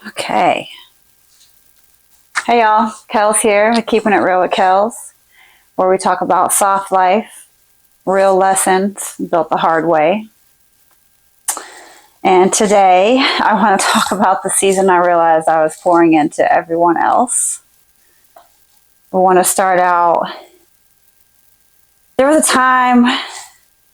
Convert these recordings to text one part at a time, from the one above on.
Okay. Hey y'all, Kelz here with Keepin It Real with Kelz, where we talk about soft life, real lessons built the hard way. And today I want to talk about the season I realized I was pouring into everyone else. I want to start out. There was a time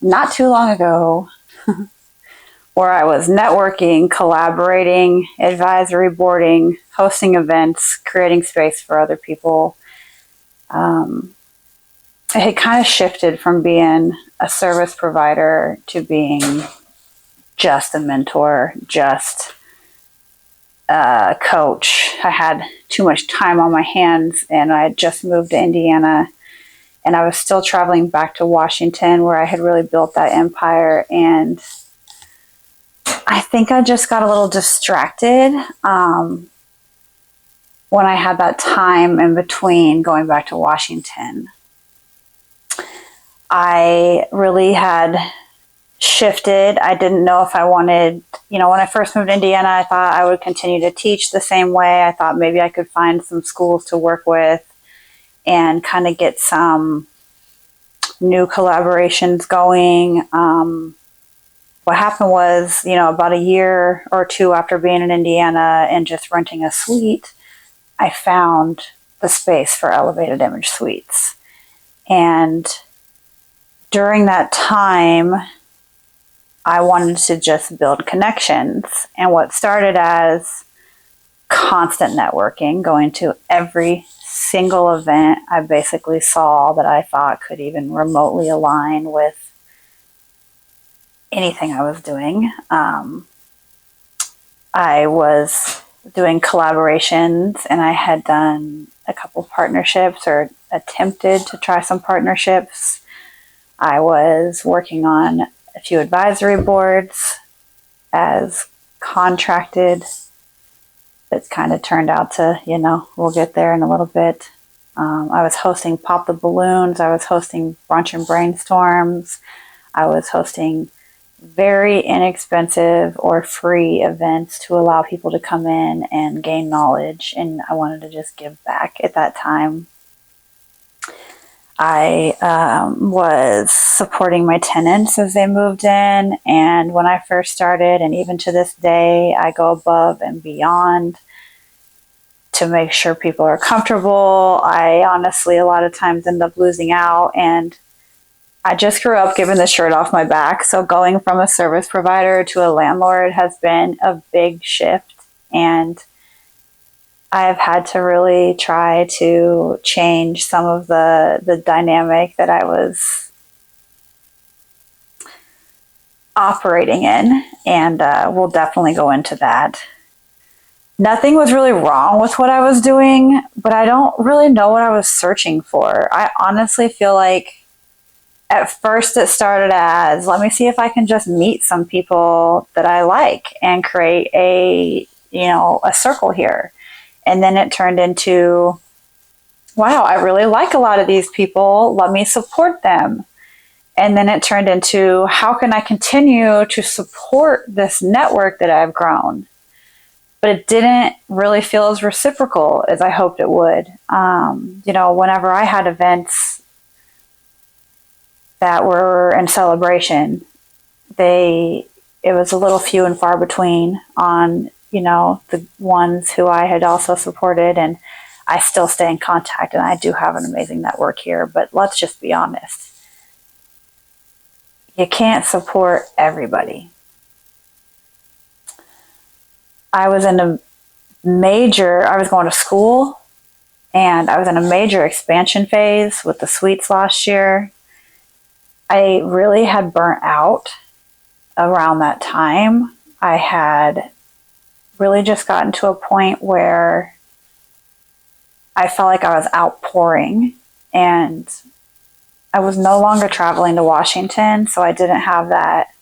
not too long ago where I was networking, collaborating, advisory boarding, hosting events, creating space for other people. It had kind of shifted from being a service provider to being just a mentor, just a coach. I had too much time on my hands, and I had just moved to Indiana, and I was still traveling back to Washington where I had really built that empire. And I think I just got a little distracted when I had that time in between going back to Washington. I really had shifted. I didn't know if I wanted, when I first moved to Indiana, I thought I would continue to teach the same way. I thought maybe I could find some schools to work with and kind of get some new collaborations going. What happened was, about a year or two after being in Indiana and just renting a suite, I found the space for elevated image suites. And during that time, I wanted to just build connections. And what started as constant networking, going to every single event I basically saw that I thought could even remotely align with anything I was doing. I was doing collaborations, and I had done a couple partnerships or attempted to try some partnerships. I was working on a few advisory boards as contracted. It's kind of turned out to, we'll get there in a little bit. I was hosting Pop the Balloons. I was hosting brunch and brainstorms. I was hosting very inexpensive or free events to allow people to come in and gain knowledge. And I wanted to just give back at that time. I was supporting my tenants as they moved in. And when I first started, and even to this day, I go above and beyond to make sure people are comfortable. I honestly, a lot of times end up losing out. And I just grew up giving the shirt off my back. So going from a service provider to a landlord has been a big shift. And I've had to really try to change some of the dynamic that I was operating in. And we'll definitely go into that. Nothing was really wrong with what I was doing, but I don't really know what I was searching for. I honestly feel like at first it started as, let me see if I can just meet some people that I like and create a circle here. And then it turned into, wow, I really like a lot of these people. Let me support them. And then it turned into, how can I continue to support this network that I've grown? But it didn't really feel as reciprocal as I hoped it would. Whenever I had events that were in celebration, it was a little few and far between on, the ones who I had also supported, and I still stay in contact, and I do have an amazing network here, but let's just be honest. You can't support everybody. I was going to school, and I was in a major expansion phase with the suites last year. I really had burnt out around that time. I had really just gotten to a point where I felt like I was outpouring, and I was no longer traveling to Washington, so I didn't have that.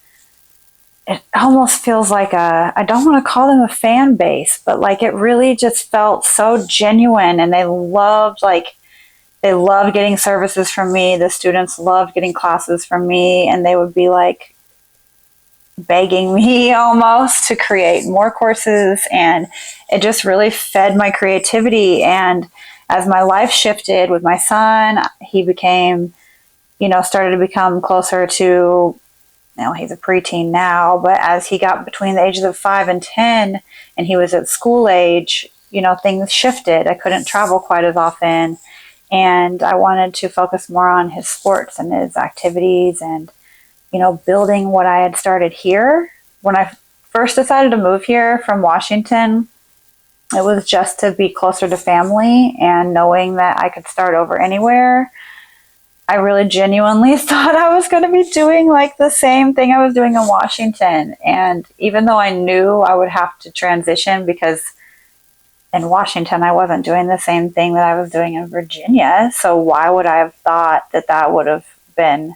It almost feels like I don't want to call them a fan base, but like it really just felt so genuine, and they loved getting services from me. The students loved getting classes from me, and they would be like, begging me almost to create more courses, and it just really fed my creativity. And as my life shifted with my son, he became, started to become closer to, he's a preteen now, but as he got between the ages of 5 and 10 and he was at school age, things shifted. I couldn't travel quite as often, and I wanted to focus more on his sports and his activities, and building what I had started here. When I first decided to move here from Washington, it was just to be closer to family, and knowing that I could start over anywhere. I really genuinely thought I was going to be doing like the same thing I was doing in Washington. And even though I knew I would have to transition, because in Washington I wasn't doing the same thing that I was doing in Virginia, so why would I have thought that that would have been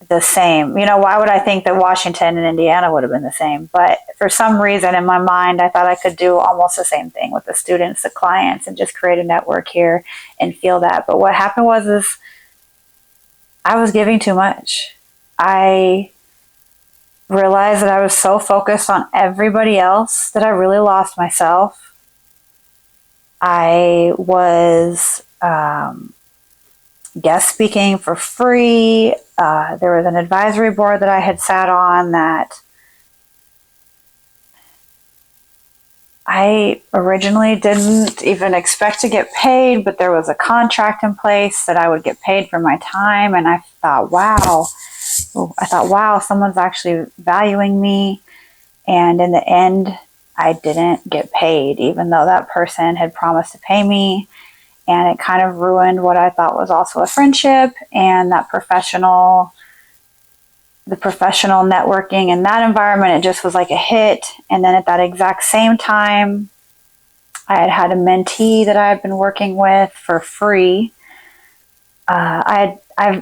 the same? Why would I think that Washington and Indiana would have been the same? But for some reason in my mind, I thought I could do almost the same thing with the students, the clients, and just create a network here and feel that. But what happened was I was giving too much. I realized that I was so focused on everybody else that I really lost myself. I was guest speaking for free. There was an advisory board that I had sat on that I originally didn't even expect to get paid, but there was a contract in place that I would get paid for my time. And I thought, wow, someone's actually valuing me. And in the end, I didn't get paid, even though that person had promised to pay me. And it kind of ruined what I thought was also a friendship, and that the professional networking in that environment. It just was like a hit. And then at that exact same time, I had a mentee that I had been working with for free. I've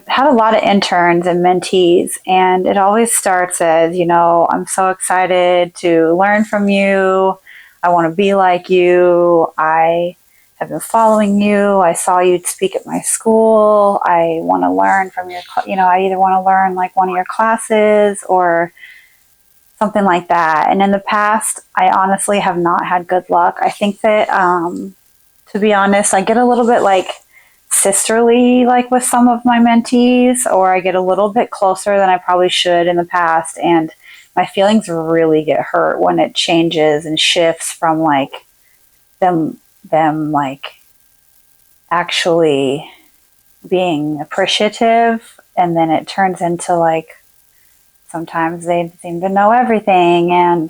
had a lot of interns and mentees, and it always starts as, I'm so excited to learn from you. I want to be like you. I have been following you. I saw you speak at my school. I want to learn from your, I either want to learn like one of your classes or something like that. And in the past, I honestly have not had good luck. I think that, to be honest, I get a little bit like sisterly, like with some of my mentees, or I get a little bit closer than I probably should in the past. And my feelings really get hurt when it changes and shifts from like them like actually being appreciative, and then it turns into like sometimes they seem to know everything. And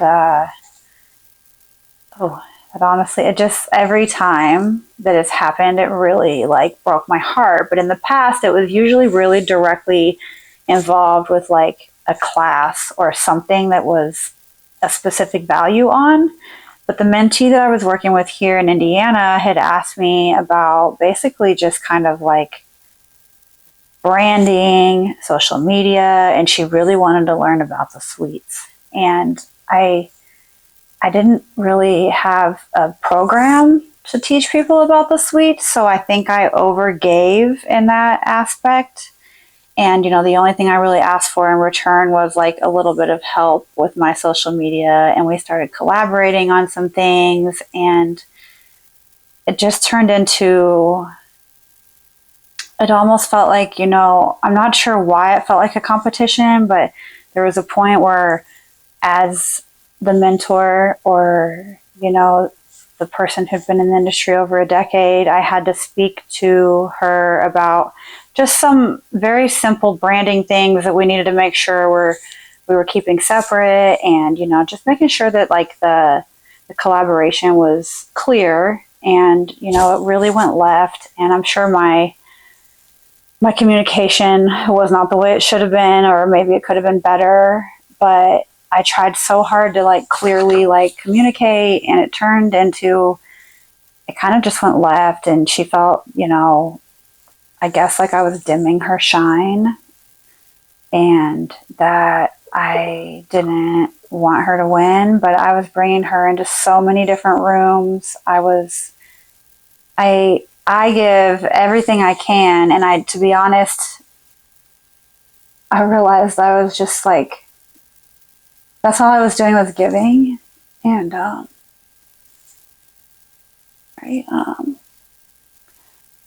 but honestly, it just, every time that it's happened, it really like broke my heart. But in the past, it was usually really directly involved with like a class or something that was a specific value on. But the mentee that I was working with here in Indiana had asked me about basically just kind of like branding, social media, and she really wanted to learn about the suites. And I didn't really have a program to teach people about the suites, so I think I overgave in that aspect. And, the only thing I really asked for in return was like a little bit of help with my social media. And we started collaborating on some things, and it just turned into, it almost felt like, I'm not sure why it felt like a competition, but there was a point where as the mentor, or, the person who'd been in the industry over a decade, I had to speak to her about just some very simple branding things that we needed to make sure we were keeping separate, and just making sure that like the collaboration was clear. And it really went left, and I'm sure my communication was not the way it should have been, or maybe it could have been better. But I tried so hard to like clearly like communicate, and it turned into, it kind of just went left. And she felt, I guess like I was dimming her shine, and that I didn't want her to win, but I was bringing her into so many different rooms. I give everything I can. And to be honest, I realized I was just like that's all I was doing was giving. And I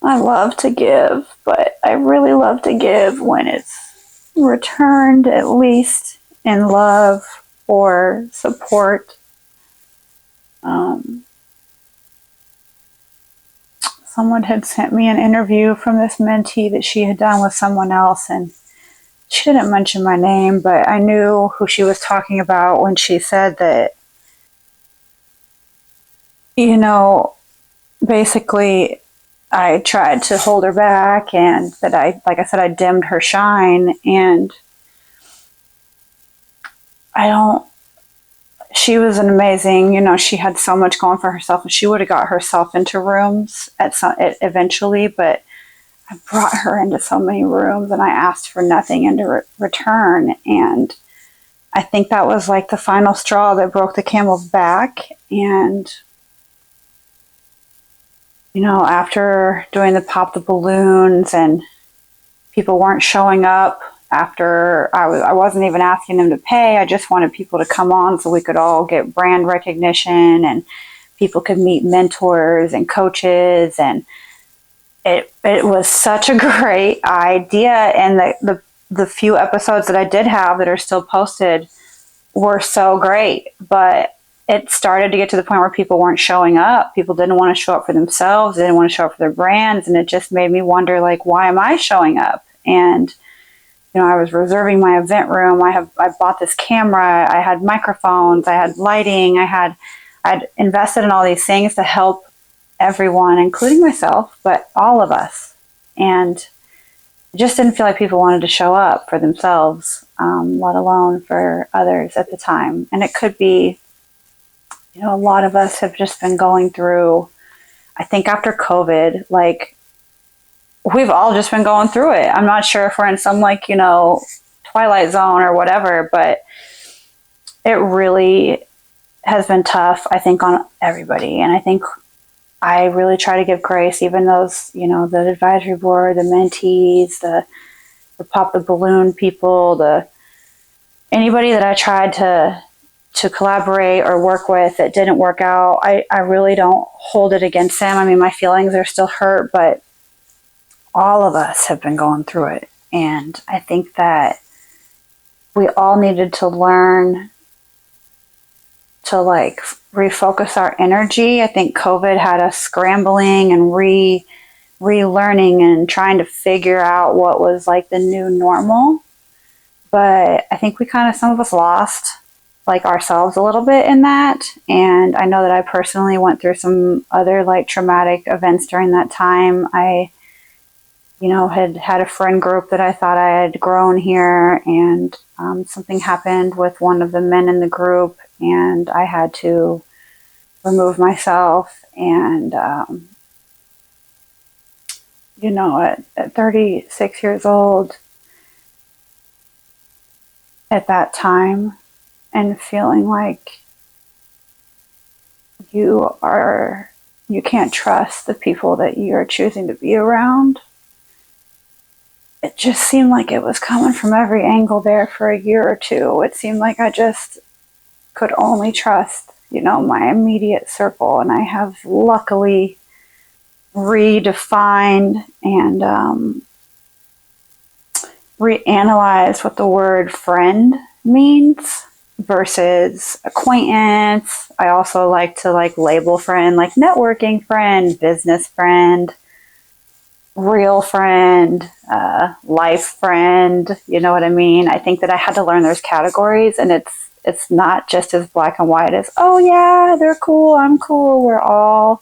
love to give, but I really love to give when it's returned, at least in love or support. Someone had sent me an interview from this mentee that she had done with someone else, and she didn't mention my name, but I knew who she was talking about when she said that, basically I tried to hold her back, and that like I said, I dimmed her shine. And she was an amazing, she had so much going for herself, and she would have got herself into rooms eventually, but I brought her into so many rooms and I asked for nothing in return. And I think that was like the final straw that broke the camel's back. And after doing the pop the balloons and people weren't showing up, after I wasn't even asking them to pay, I just wanted people to come on so we could all get brand recognition and people could meet mentors and coaches. And it was such a great idea. And the few episodes that I did have that are still posted were so great. But it started to get to the point where people weren't showing up. People didn't want to show up for themselves. They didn't want to show up for their brands. And it just made me wonder, like, why am I showing up? And, I was reserving my event room. I bought this camera. I had microphones. I had lighting. I'd invested in all these things to help everyone, including myself, but all of us. And it just didn't feel like people wanted to show up for themselves, let alone for others at the time. And it could be, a lot of us have just been going through, I think after COVID, like, we've all just been going through it. I'm not sure if we're in some twilight zone or whatever, but it really has been tough, I think, on everybody. And I think I really try to give grace, even those, the advisory board, the mentees, the pop the balloon people, anybody that I tried to collaborate or work with that didn't work out. I really don't hold it against them. I mean, my feelings are still hurt, but all of us have been going through it. And I think that we all needed to learn to refocus our energy. I think COVID had us scrambling and relearning and trying to figure out what was like the new normal. But I think some of us lost ourselves a little bit in that. And I know that I personally went through some other traumatic events during that time. I had a friend group that I thought I had grown here, and something happened with one of the men in the group, and I had to remove myself. And, at 36 years old at that time, and feeling like you can't trust the people that you are choosing to be around. It just seemed like it was coming from every angle there for a year or two. It seemed like I just could only trust, my immediate circle. And I have luckily redefined and reanalyzed what the word friend means versus acquaintance. I also like to label friend, like networking friend, business friend, real friend, life friend. You know what I mean? I think that I had to learn those categories, and it's not just as black and white as, oh yeah, they're cool, I'm cool. We're all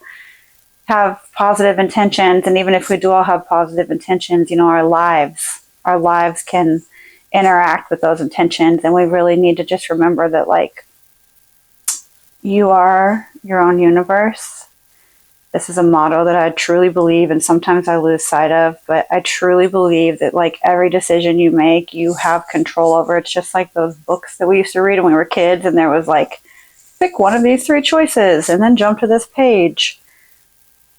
have positive intentions, and even if we do all have positive intentions, our lives can interact with those intentions. And we really need to just remember that you are your own universe. This is a motto that I truly believe, and sometimes I lose sight of, but I truly believe that every decision you make, you have control over. It's just like those books that we used to read when we were kids, and there was pick one of these three choices and then jump to this page.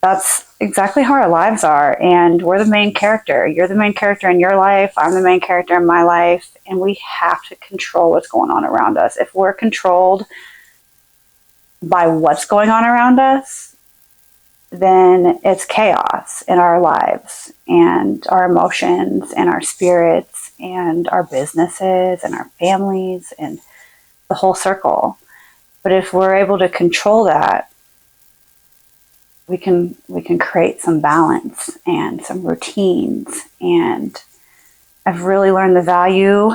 that's exactly how our lives are. And we're the main character. You're the main character in your life. I'm the main character in my life. And we have to control what's going on around us. If we're controlled by what's going on around us, then it's chaos in our lives and our emotions and our spirits and our businesses and our families and the whole circle. But if we're able to control that, we can create some balance and some routines. And I've really learned the value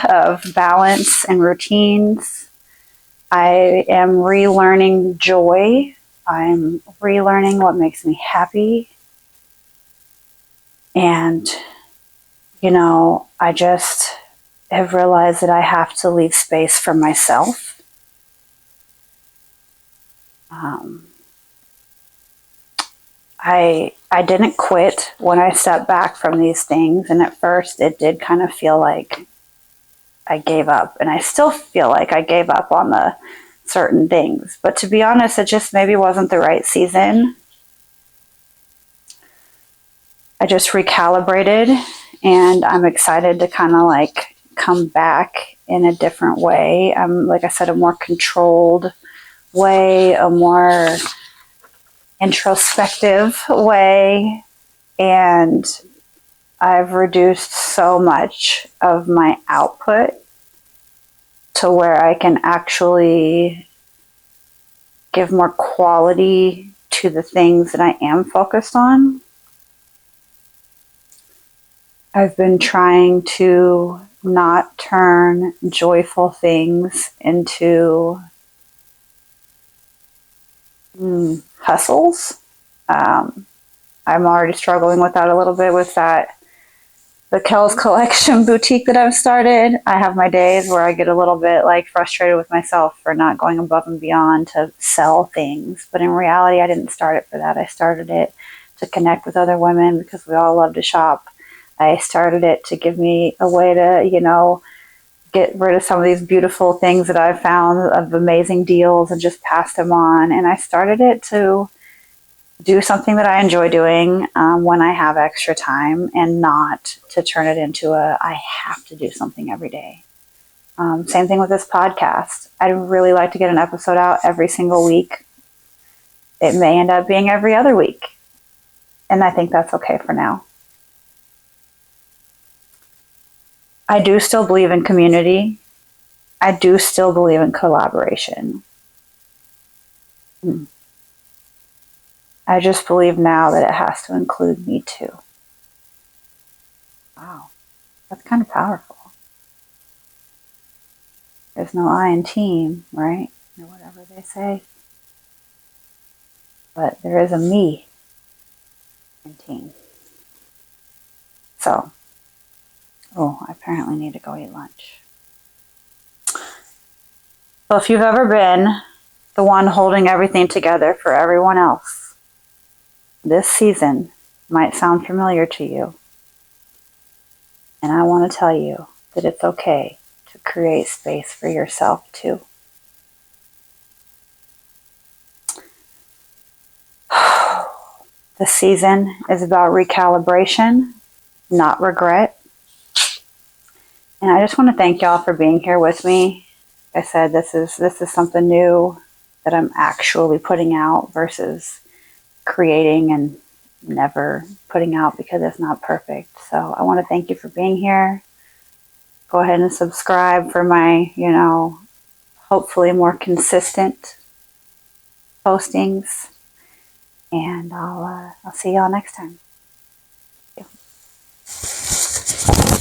of balance and routines. I am relearning joy. I'm relearning what makes me happy. And, I just have realized that I have to leave space for myself. I didn't quit when I stepped back from these things, and at first it did kind of feel like I gave up, and I still feel like I gave up on the certain things. But to be honest, it just maybe wasn't the right season. I just recalibrated, and I'm excited to kind of like come back in a different way. Like I said, a more controlled way, a more introspective way, and I've reduced so much of my output to where I can actually give more quality to the things that I am focused on. I've been trying to not turn joyful things into hustles. I'm already struggling with that a little bit with that. The Kelz collection boutique that I've started. I have my days where I get a little bit like frustrated with myself for not going above and beyond to sell things. But in reality, I didn't start it for that. I started it to connect with other women because we all love to shop. I started it to give me a way to, get rid of some of these beautiful things that I've found of amazing deals and just pass them on. And I started it to do something that I enjoy doing when I have extra time, and not to turn it into I have to do something every day. Same thing with this podcast. I'd really like to get an episode out every single week. It may end up being every other week, and I think that's okay for now. I do still believe in community. I do still believe in collaboration. I just believe now that it has to include me too. Wow, that's kind of powerful. There's no I in team, right? Or whatever they say. But there is a me in team. So, I apparently need to go eat lunch. So if you've ever been the one holding everything together for everyone else, this season might sound familiar to you. And I want to tell you that it's okay to create space for yourself too. The season is about recalibration, not regret. And I just want to thank y'all for being here with me. Like I said, this is something new that I'm actually putting out versus creating and never putting out because it's not perfect. So I want to thank you for being here. Go ahead and subscribe for my, hopefully more consistent postings. And I'll see y'all next time. Thank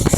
you.